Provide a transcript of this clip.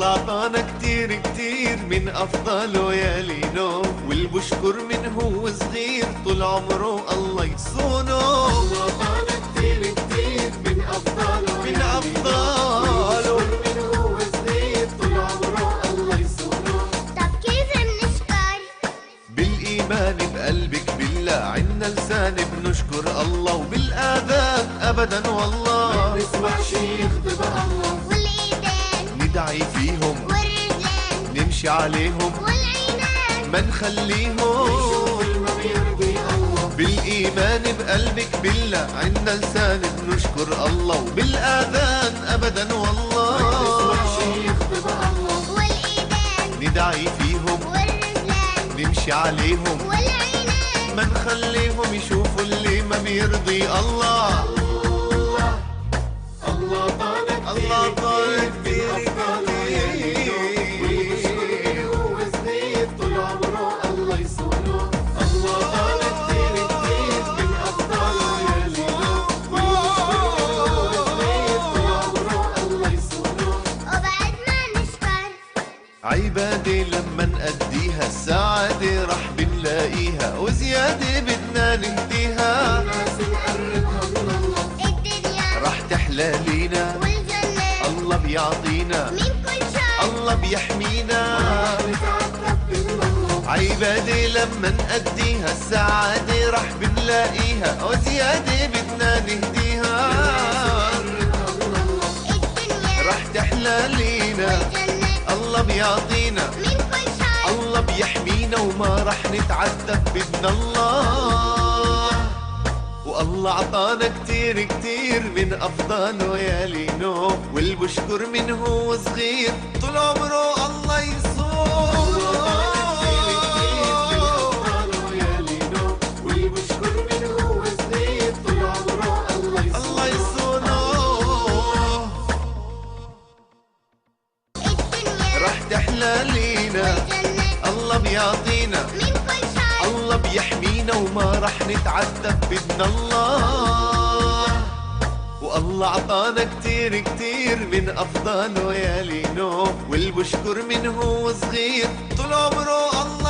الله عطانا كتير كتير من أفضله يا لينو، واللي بشكر من هو صغير طول عمره الله يصونه. الله عطانا كتير كتير من أفضله من أفضله، من هو صغير طول عمره الله يصونه. طب كيف بنشكر؟ بالإيمان بقلبك بالله عنا لسان بنشكر الله، وبالآذان أبدا والله ما بنسمع شي يخطب الله. والإيدين ندعي فيهم والرجلين نمشي عليهم والعينين ما نخليهم ما بيرضي الله. بالإيمان بقلبك بالله عنا لسان بنشكر الله، وبالآذان أبدا والله ما نسمع شي يخطب الله. والإيدين ندعي فيهم والرجلين نمشي عليهم والعينين ما نخليهم يشوفوا اللي ما بيرضي الله. الله طالب الله طالب كتير كتير، هو صغير طول عمره الله يصونه. الله طالب كتير كتير من أفضله يا ليلو، هو صغير طول عمره الله يصونه. وبعد ما نشكر عبادة لما نأديها السعادة رح بنلاقيها، وزيادة بدنا نهديها الناس نقربها من الله. الدنيا رح تحلى لينا والجنة الله بيعطينا، من كل شر الله بيحمينا. عبادة لما نأديها السعادة رح بنلاقيها، وزيادة بدنا نهديها الدنيا رح تحلى لينا والجنة الله بيعطينا، من كل شر الله بيحمينا وما رح نتعذب بدنا الله. والله عطانا كتير كتير من أفضله يا لينو، واللي بشكر من هو صغير طول عمره الله يصونه. الله يصونه. الدنيا رح تحلى لينا والجنة الله بيعطينا، من كل شر الله بيحمينا وما رح نتعذب بدنا الله. والله عطانا كتير كتير من أفضله يا لينو، واللي بشكر من هو صغير طول عمره الله